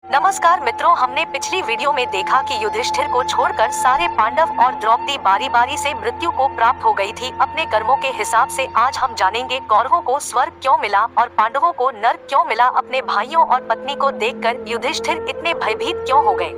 नमस्कार मित्रों, हमने पिछली वीडियो में देखा कि युधिष्ठिर को छोड़कर सारे पांडव और द्रौपदी बारी बारी से मृत्यु को प्राप्त हो गई थी अपने कर्मों के हिसाब से। आज हम जानेंगे कौरवों को स्वर्ग क्यों मिला और पांडवों को नर्क क्यों मिला। अपने भाइयों और पत्नी को देखकर युधिष्ठिर इतने भयभीत क्यों हो गए।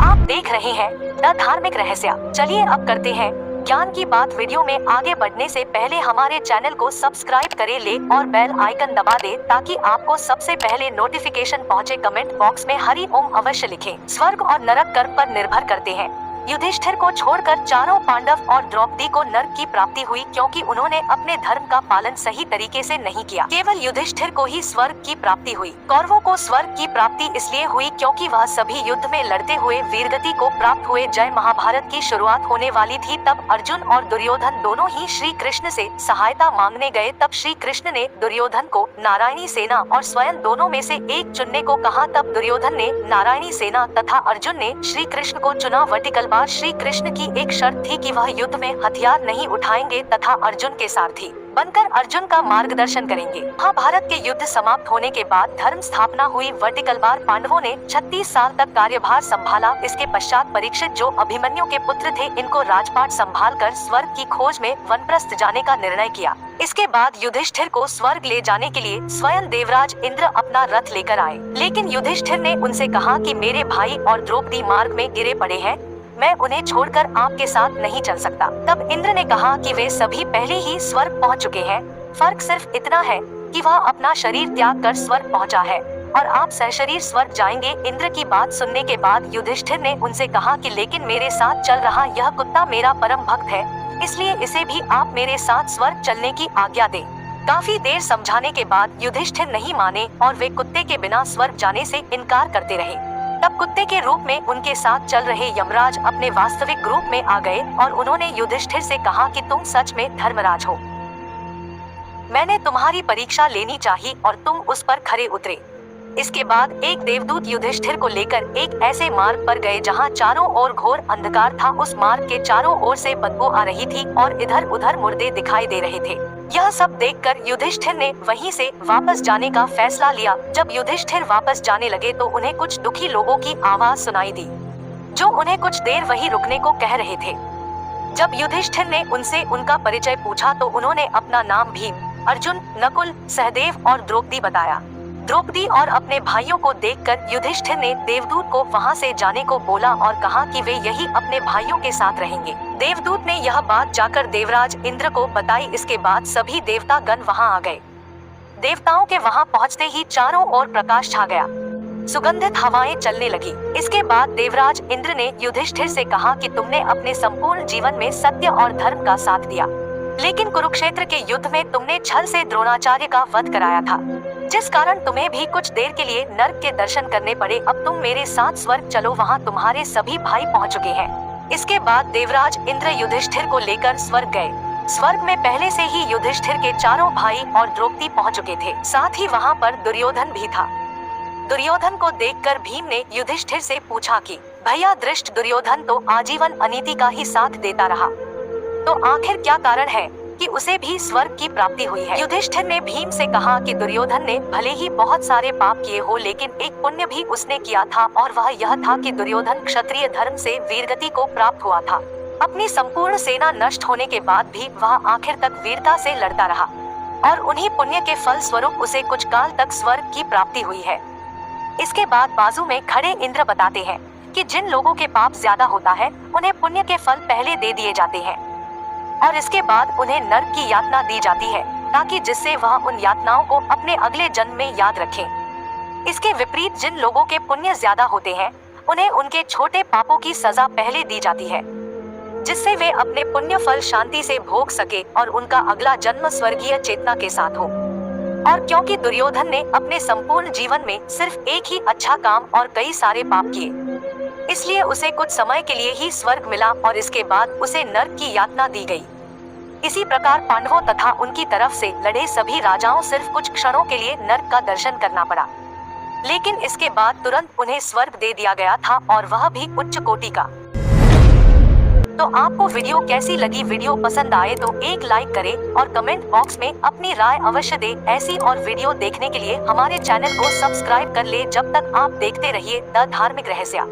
आप देख रहे हैं द धार्मिक रहस्य। चलिए अब करते हैं ज्ञान की बात। वीडियो में आगे बढ़ने से पहले हमारे चैनल को सब्सक्राइब करें ले और बेल आइकन दबा दें ताकि आपको सबसे पहले नोटिफिकेशन पहुंचे। कमेंट बॉक्स में हरि ओम अवश्य लिखें। स्वर्ग और नरक कर्म पर निर्भर करते हैं। युधिष्ठिर को छोड़कर चारों पांडव और द्रौपदी को नर्क की प्राप्ति हुई क्योंकि उन्होंने अपने धर्म का पालन सही तरीके से नहीं किया। केवल युधिष्ठिर को ही स्वर्ग की प्राप्ति हुई। कौरवों को स्वर्ग की प्राप्ति इसलिए हुई क्योंकि वह सभी युद्ध में लड़ते हुए वीरगति को प्राप्त हुए। जय महाभारत की शुरुआत होने वाली थी तब अर्जुन और दुर्योधन दोनों ही श्री कृष्ण से सहायता मांगने गए। तब श्री कृष्ण ने दुर्योधन को नारायणी सेना और स्वयं दोनों में से एक चुनने को कहा। तब दुर्योधन ने नारायणी सेना तथा अर्जुन ने श्री कृष्ण को चुना। वर्टिकल बार श्री कृष्ण की एक शर्त थी कि वह युद्ध में हथियार नहीं उठाएंगे तथा अर्जुन के सारथी बनकर अर्जुन का मार्गदर्शन करेंगे। महाभारत के युद्ध समाप्त होने के बाद धर्म स्थापना हुई। वर्टिकल बार पांडवों ने 36 साल तक कार्यभार संभाला। इसके पश्चात परीक्षित जो अभिमन्यु के पुत्र थे, इनको राजपाट संभालकर स्वर्ग की खोज में वनप्रस्थ जाने का निर्णय किया। इसके बाद युधिष्ठिर को स्वर्ग ले जाने के लिए स्वयं देवराज इंद्र अपना रथ लेकर आए। लेकिन युधिष्ठिर ने उनसे कहा कि मेरे भाई और द्रौपदी मार्ग में गिरे पड़े हैं, मैं उन्हें छोड़कर आपके साथ नहीं चल सकता। तब इंद्र ने कहा कि वे सभी पहले ही स्वर्ग पहुंच चुके हैं, फर्क सिर्फ इतना है कि वह अपना शरीर त्याग कर स्वर्ग पहुंचा है और आप सशरीर स्वर्ग जाएंगे। इंद्र की बात सुनने के बाद युधिष्ठिर ने उनसे कहा कि लेकिन मेरे साथ चल रहा यह कुत्ता मेरा परम भक्त है, इसलिए इसे भी आप मेरे साथ स्वर्ग चलने की आज्ञा दें। काफी देर समझाने के बाद युधिष्ठिर नहीं माने और वे कुत्ते के बिना स्वर्ग जाने से इनकार करते रहे। तब कुत्ते के रूप में उनके साथ चल रहे यमराज अपने वास्तविक रूप में आ गए और उन्होंने युधिष्ठिर से कहा कि तुम सच में धर्मराज हो, मैंने तुम्हारी परीक्षा लेनी चाहिए और तुम उस पर खरे उतरे। इसके बाद एक देवदूत युधिष्ठिर को लेकर एक ऐसे मार्ग पर गए जहां चारों ओर घोर अंधकार था। उस मार्ग के चारों ओर से बदबू आ रही थी और इधर उधर मुर्दे दिखाई दे रहे थे। यह सब देखकर युधिष्ठिर ने वहीं से वापस जाने का फैसला लिया। जब युधिष्ठिर वापस जाने लगे तो उन्हें कुछ दुखी लोगों की आवाज सुनाई दी जो उन्हें कुछ देर वहीं रुकने को कह रहे थे। जब युधिष्ठिर ने उनसे उनका परिचय पूछा तो उन्होंने अपना नाम भीम, अर्जुन, नकुल, सहदेव और द्रौपदी बताया। द्रौपदी और अपने भाइयों को देखकर युधिष्ठिर ने देवदूत को वहां से जाने को बोला और कहा कि वे यही अपने भाइयों के साथ रहेंगे। देवदूत ने यह बात जाकर देवराज इंद्र को बताई। इसके बाद सभी देवता गण वहां आ गए। देवताओं के वहां पहुंचते ही चारों ओर प्रकाश छा गया, सुगंधित हवाएं चलने लगी। इसके बाद देवराज इंद्र ने युधिष्ठिर से कहा कि तुमने अपने संपूर्ण जीवन में सत्य और धर्म का साथ दिया, लेकिन कुरुक्षेत्र के युद्ध में तुमने छल से द्रोणाचार्य का वध कराया था, जिस कारण तुम्हें भी कुछ देर के लिए नर्क के दर्शन करने पड़े। अब तुम मेरे साथ स्वर्ग चलो, वहां तुम्हारे सभी भाई पहुंच चुके हैं। इसके बाद देवराज इंद्र युधिष्ठिर को लेकर स्वर्ग गए। स्वर्ग में पहले से ही युधिष्ठिर के चारों भाई और द्रौपदी पहुंच चुके थे। साथ ही वहां पर दुर्योधन भी था। दुर्योधन को देखकर भीम ने युधिष्ठिर से पूछा कि भैया दृष्ट दुर्योधन तो आजीवन अनीति का ही साथ देता रहा, तो आखिर क्या कारण है कि उसे भी स्वर्ग की प्राप्ति हुई है। युधिष्ठिर ने भीम से कहा कि दुर्योधन ने भले ही बहुत सारे पाप किए हो, लेकिन एक पुण्य भी उसने किया था और वह यह था कि दुर्योधन क्षत्रिय धर्म से वीरगति को प्राप्त हुआ था। अपनी संपूर्ण सेना नष्ट होने के बाद भी वह आखिर तक वीरता से लड़ता रहा और उन्हीं पुण्य के फल स्वरूप उसे कुछ काल तक स्वर्ग की प्राप्ति हुई है। इसके बाद बाजू में खड़े इंद्र बताते हैं कि जिन लोगों के पाप ज्यादा होता है उन्हें पुण्य के फल पहले दे दिए जाते हैं और इसके बाद उन्हें नर्क की यातना दी जाती है, ताकि जिससे वह उन यातनाओं को अपने अगले जन्म में याद रखें। इसके विपरीत जिन लोगों के पुण्य ज्यादा होते हैं उन्हें उनके छोटे पापों की सजा पहले दी जाती है, जिससे वे अपने पुण्य फल शांति से भोग सके और उनका अगला जन्म स्वर्गीय चेतना के साथ हो। और क्योंकि दुर्योधन ने अपने संपूर्ण जीवन में सिर्फ एक ही अच्छा काम और कई सारे पाप किए, इसलिए उसे कुछ समय के लिए ही स्वर्ग मिला और इसके बाद उसे नर्क की यातना दी गई। इसी प्रकार पांडवों तथा उनकी तरफ से लड़े सभी राजाओं सिर्फ कुछ क्षणों के लिए नर्क का दर्शन करना पड़ा, लेकिन इसके बाद तुरंत उन्हें स्वर्ग दे दिया गया था और वह भी उच्च कोटि का। तो आपको वीडियो कैसी लगी? वीडियो पसंद आए तो एक लाइक करें और कमेंट बॉक्स में अपनी राय अवश्य दें। ऐसी और वीडियो देखने के लिए हमारे चैनल को सब्सक्राइब कर ले। जब तक आप देखते रहिए द धार्मिक रहस्य।